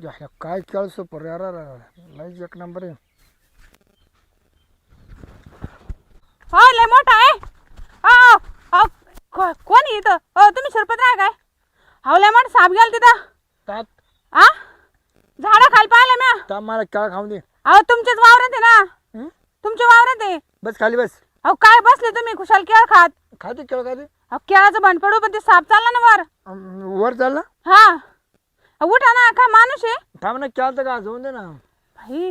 या काय खेळ सुपर यार लय एक नंबर आहे. हो लय मोठा आहे. कोण आहे इथं? तुम्ही सरपंच आहे काय? हो लय मोठा साप गेला तिथं. तात आ झाडा खाली पाहिलं म्या. ता मला खेळ खाऊन दे. अहो तुमच्याच वावरात आहे ना. हं? तुमच्या वावरात आहे. बस खाली बस. अहो काय बसले तुम्ही खुशाल केळ खात? खाते खेळ खाते अहो केळाचं भांड पडू पण ते साप चालला ना वर. वर चाल ना. हा उठा ना का माणूस आहे थांब ना खेळतं का जाऊन दे ना. भाई.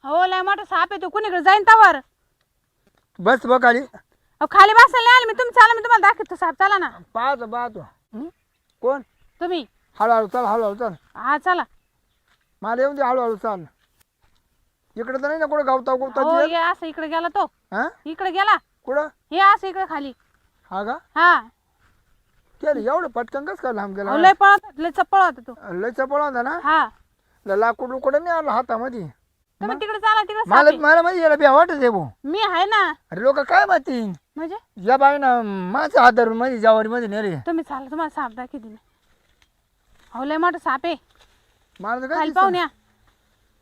हो लय मोठा साप आहे तो कुणीकडे जाईन त्यावर. बस बघ खाली. अहो खाली बसायला आले मी. तुम्ही चाला मी तुम्हाला दाखवतो साप. चला ना. पाहतो कोण तुम्ही हळूहळू चाल हळूहळू चाल. हा चला. मला येऊन दे हळूहळू चाल. इकडे तर नाही ना कुठं गावता हो गोवता ये असं इकडे गेला तो. हा इकडे गेला. कुठं हे असं इकडे खाली. हा का हा केलं एवढं पटकन कस काय लांब गेला. अहो, लय पळत लय चप्पळ होता तो. लय चपळ होता ना. हा लाकूड लुकूड नाही आलं हातामध्ये. तुम्ही तिकडे चाला तिकडे साप मला आहे. मला मध्ये याला बी वाटत आहे भाऊ. मी आहे ना. अरे लोक काय माहिती म्हणजे या बाई ना माझ्या हातावर मध्ये जावारी मध्ये नाही रे. तुम्ही चाला तुम्हाला साप दाखवते मी. अहो लय मोठा साप आहे. मला तर काय खाली दिसतं. पाहून या.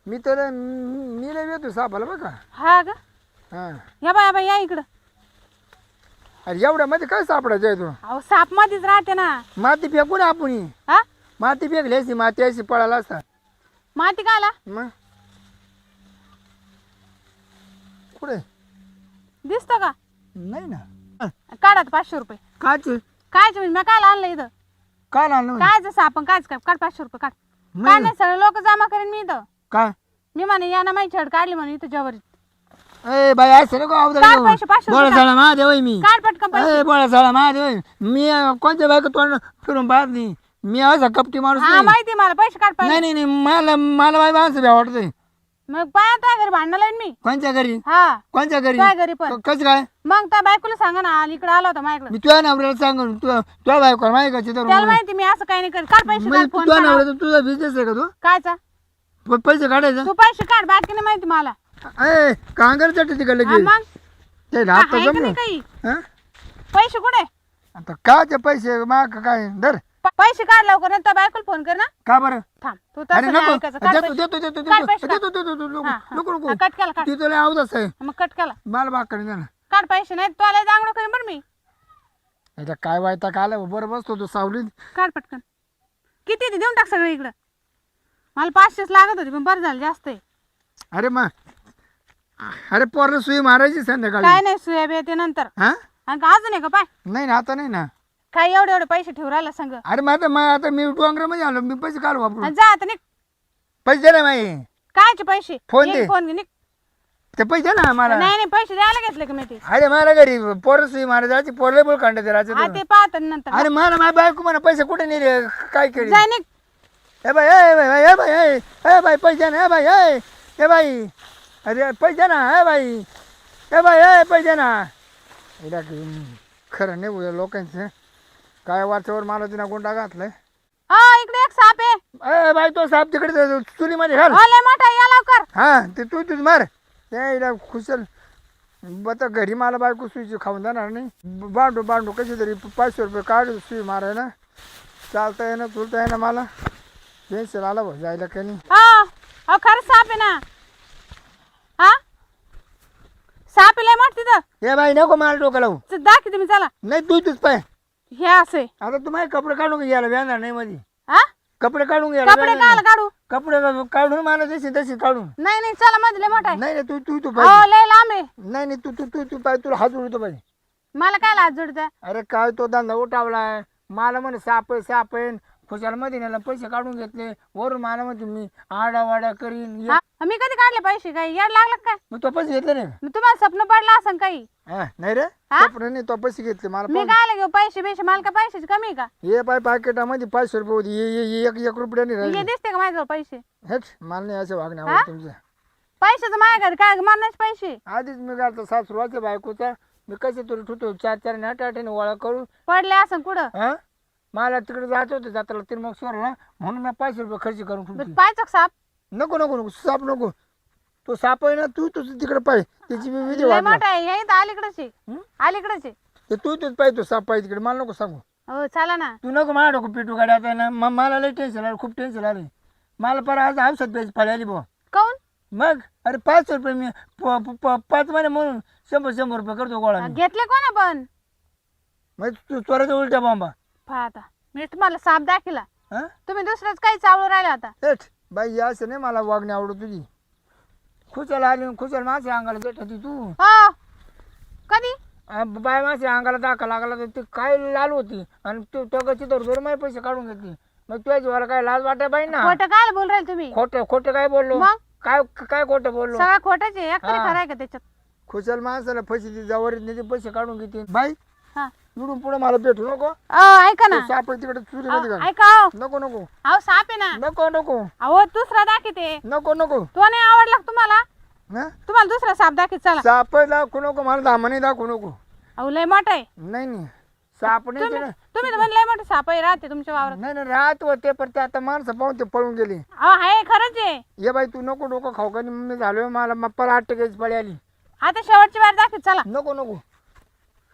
मी तर मी लय येतो सापाला बघा. हा का हा या बाय या इकडं. अरे एवढ्या मध्ये काय सापडायचं आहे तू. अहो साप मध्येच राहते ना. माती फेकू ना आपण. हा माती फेकली असती माती अशी पळाला असता. माती का आला मग कुठे दिसतो का? नाही ना. काढा 500 रुपये. काच कायच म्हणजे मी काय आणलं इथं? काय आणलं कायच साप कायच काय? काढ 500 रुपये काढ. काय नाही. नाही सगळे लोक जमा करेन मी इथं. काय मी म्हणे या ना माहिती छड काढली म्हणे इथं जवळ. ए बाई असं नको अवधान काढ घेऊ. पैसे 500 बोळा रुपये झाला महादेव आहे मी. काढ पटकन पैसे. ए बोळा झाला महादेव आहे. मी कोणत्या बायका तोंड फिरून पाहत नाही. मी असा कपटी माणूस हा नाही. माहिती मला पैसे काढ नाही पैसे. नाही मला मला बाई माणसं बी आवडतंय. मग पाय त्या घरी भांडण लाईन मी. कोणत्या घरी हा कोणत्या घरी त्या घरी पण. कसं काय मग त्या बायकोला सांगा ना इकडे आला होता माझ्याकडे. मी तुझ्या नवऱ्याला सांगून तुझ्या बायको माहिती का त्याला चित्र माहिती मी असं काही नाही करत. काढ पैसे म्हणजे काढ फोन तुझ्या करा. नवऱ्याचा तुझा बिझनेस आहे का तू कायचा? पैसे काढायचं तू पैसे काढ बाकी नाही माहिती मला. ए कांगर चटते तिकडे हा मग ते हा, राहत आहे का जमलं नाही काही? हा? पैसे कुठे? आता काचे पैसे माग काय धर पैसे काढ लवकर नाही तर बायकोला फोन कर ना. का बरं थांब तू अरे तसं नाही नको ऐकायचं. काढ देतो पैसे. देतो देतो काढ पैसे देतो काढ. देतो देतो हा, हा. नको नको हा, कट केला काढ. ती तुला आवडत आहे मग कट केला. मला बाकडे द्या ना. काढ पैसे नाही तुला चांगलं करीन बरं मी. याचा काय वायता का आला बरं बसतो तू सावलीत. काढ पटकन. किती ते देऊन टाक सगळं इकडं. मला 500 लागत होती पण बरं झालं जास्त आहे. अरे मग अरे पोरला सुई मारायची संध्याकाळी काय नाही सुया बी येते नंतर. हा आणि का अजून आहे का पाय? नाही ना आता नाही ना. काय एवढे एवढे पैसे ठेवू राहिला संग. अरे मग आता मी डोंगरामध्ये आलो मी पैसे काढू वापरून आणि जा आता निघ. पैसे दे ना माही कायचे पैसे? फोन ये दे. फोन घे निघ. ते पैसे दे ना मला. नाही नाही पैसे द्यायला घेतले का मी ते? अरे मला घरी पोरं सुई मारायची पोरले बोल काढते हा राहते ते पाहत नंतर. अरे मला माझ्या बायको म्हणा पैसे कुठे नेले काय केले जाय निघ. ए बाई ए बाई ए बाई ए बाई पैसे ना ए बाई ए बाई अरे पैसे ना ए बाई ए बाई ए पैसे ना एवढा खरं नाही बोल लोकांचं काय वारच्यावर मला तिनं गुंडा घातलाय. इकडे एक साप आहे. ए बाई तो साप तिकडे चुलीमध्ये घाल. लय मोठा या लवकर. हा ते तूच मार त्या खुशल बता घरी मला बायको सुईची खाऊन जाणार नाही. बांडू कशी तरी 500 रुपये काढ सुई मारायला. चालता येणं चुलता येणं मला टेन्शन आला भाऊ जायला काही नाही. खरं साप आहे ना. हा साप आहे लय मोठं तिथं. ए बाई नको मला डोकं लावू. दाखी तुम्ही चला. नाही तूच पाय हे असे आता तू माझे कपडे काढून घ्यायला व्याणार नाही मध्ये हा कपडे काढून घ्यायला कपडे व्याणार काल काढू. नाही. कपडे काढून मला जशी तशी काढून नाही नाही चला मध्ये लय मोठा आहे. नाही नाही तू हो पाहिजे लय लांब आहे. नाही नाही तू पाय तुला हात जोडतो पाहिजे. मला काय लाज जोडत? अरे काय तो धंदा उठावलाय मला म्हणे साप आहे खुशाल मध्ये नेला पैसे काढून घेतले वरून मला म्हणते मी आडावाडा करीन मी कधी काढले पैसे? काही याड लागलं का काय? मग तो पैसे घेतले नाही मग तुम्हाला स्वप्न पडलं असं काही? हा नाही रे हा? कपडे नाही तो पैसे घेतले मला मी काय घेऊ पैसे बिशे? मला का पैशाची कमी आहे का? हे पाय पाकिटामध्ये 500 रुपये होती एक रुपया नाही हे राहिले. दिसते का माझ्याजवळ पैसे? हेच मला नाही असं वागणे आवडत तुमचं. पैशाचं माझ्या घरी काय मारण्याचे पैसे आधीच मी घालतो सासुरवाच्या बायकोचा मी कसे तुला ठेवतो 4-4 आणि 8-8 ओळा करू. पडले असं कुठं? हा मला तिकडे जायचं होतं जाताला तीन मग ना म्हणून मी 500 रुपये खर्च करून ठेवतो. पायचं साप नको नको नको साप नको तो साप आहे ना तू तिकडे पाय त्याची मी विधी लय वाटला मोठा आहे. हे इथं अलीकडेच आहे. अलीकडेच आहे. ते तूच पाय तो साप पाय तिकडे मला नको सांगू. हो चला ना. तू नको मला नको पिटू गाडी आता ना मला लय टेन्शन आलं खूप टेन्शन आलं. मला पर आज औषध प्यायची फळ आली बुवा काऊन मग अरे 5 रुपये मी 5 महिने म्हणून 100 रुपये करतो गोळा मी. घेतले कोणा पण मग तू चोराचा उलट्या बॉम्बा पहा आता मी तुम्हाला साप दाखिला हा तुम्ही दुसरंच काही चावलं राहिलं आता एठ बाई असं नाही मला वागणे आवडत तुझी खुशाला आली खुशाल माझ्या अंगाला देत होती तू हो कधी बाय माझ्या अंगाला दाखा लागला तर ती काय लाल होती आणि तू टोकाची तर माझे पैसे काढून घेतली मग तुझ्या जीवाला काय लाज वाटाय बाई ना खोटं काय बोल राहिले तुम्ही खोटं खोटं काय बोललो मग? काय काय खोटं बोललो सगळं खोटंच आहे एक तरी हा. खरं आहे का त्याच्यात खुशाल माणसाला पैसे ती जवारीत नाही ते पैसे काढून घेते बाई हा इकडून पुढे मला भेटू नको ऐका ना साप तिकडे चुरी मध्ये अहो, का ऐका अहो. नको नको अहो साप आहे ना नको नको अहो दुसरा दाखवते नको नको तो नाही आवडला का तुम्हाला हा तुम्हाला दुसरा साप दाखवत चला साप दाखवू नको मला धामाने दाखवू नको अहो लय मोठा आहे नाही नाही साप नाही तुम्ही ते ना. तुम्ही तर म्हणले मोठे साप आहे राहते तुमच्या वावरात नाही नाही राहत होते पण ते आता माणसं पाहून ते पळून गेले अहो आहे खरंच आहे ये बाई तू नको डोकं खाऊ का मी झालोय मला मप्पाला 8 टक्क्याची पळी आली आता शेवटची वार दाखवत चला नको नको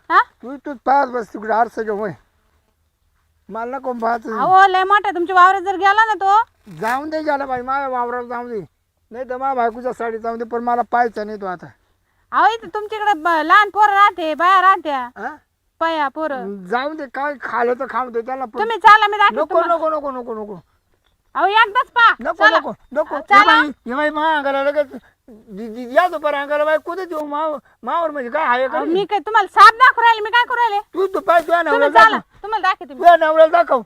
हा तू पाहत बस तिकडे आरसा घेऊ होय मला नको पाहत अहो लय मोठा आहे तुमच्या वावरात जर गेला ना तो जाऊन दे गेला बाई माझ्या वावरात जाऊन दे नाही तर माझ्या बायकोच्या साडीत जाऊन दे पण मला पाहायचा नाही तो आता अहो इथे तुमच्याकडे लहान पोरं राहते बाया राहत्या हा? पया पोरं जाऊन दे काय खाल्लं तर खाऊन दे त्याला पण- तुम्ही चाला मी दाखवतो नको नको नको नको नको अहो एकदाच पा नको नको नको ये बाई मा अंगाला लगेच या तो पर अंगाला बाई कुठे देऊ मावर म्हणजे काय आहे का मी काय तुम्हाला साप दाखवू राहिले मी काय करू राहिले तू पाय तुझ्या तुम्ही नवऱ्याला चाला दाखव तुम्हाला दाखवते मी तुझ्या नवऱ्याला दाखव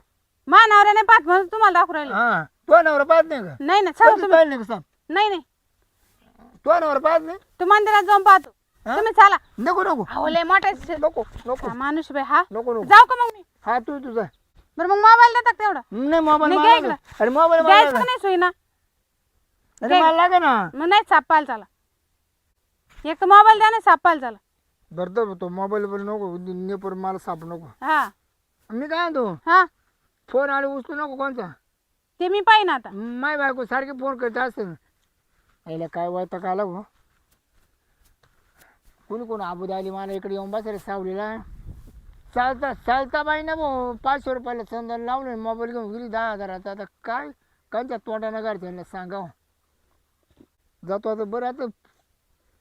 मा नवऱ्याने पाहत म्हणून तुम्हाला दाखवू राहिले हा तुझ्या नवरा पाहत नाही का नाही नाही चला कधीच तुम्ही पाहिलं नाही का साप नाही नाही तुझ्या नवरा पाहत नाही तू मंदिरात जाऊन पाहतो हा? तुम्ही चाला नको नको अहो लय मोठा आहे. नको नको हा, माणूस बाई हा नको नको जाऊ का मग मी हा तू तुझा बरं मग मोबाईल देतात तेवढा नाही मोबाईल मी मला घे लाग. इकडं. अरे मोबाईल मला द्यायचं लाग. का नाही सोयीना अरे मला लागे ना मग नाही साप पाहायला चला एक तर मोबाईल द्या नाही साप पाहायला चला भरतो तो मोबाईल वर नको नेपर मला साप नको हा मी काय म्हणतो हा फोन आले उचलू नको कोणता ते मी पाहिन आता माय बायको सारखी फोन करते असेल याला काय वैताग आला भाऊ कोणी आबूद आली मला इकडे येऊन बसायला सावलीला चालता चालता बाई ना भाऊ 500 रुपयाला संधान लावले मोबाईल घेऊन गेली 10,000चा आता काय कांच्या तोंडानं काढ त्यांना सांगाव जातो आता बरं आता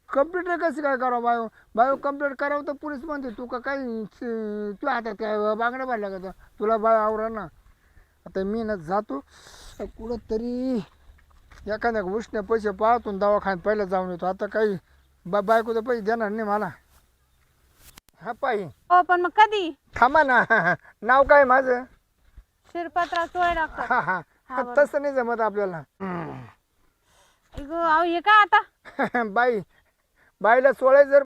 कम्प्युटर कसं काय करावं बायो कम्प्लीट करावं तर पोलीस म्हणते तू का काही तू आता काय बांगड्या भरल्या का तुला बाय आवरा ना आता मी ना जातो कुठं तरी एखाद्या उष्ण पैसे पाहतो दवाखान्यात पहिला जाऊन येतो आता काही बायको तर पैसे देणार नाही मला हा पाहि हो पण मग कधी थांबा ना नाव काय माझं शिरपतराव चोळे डॉक्टर हा हा तसं नाही जमत आपल्याला अहो हे काय आता बाईला 16 जर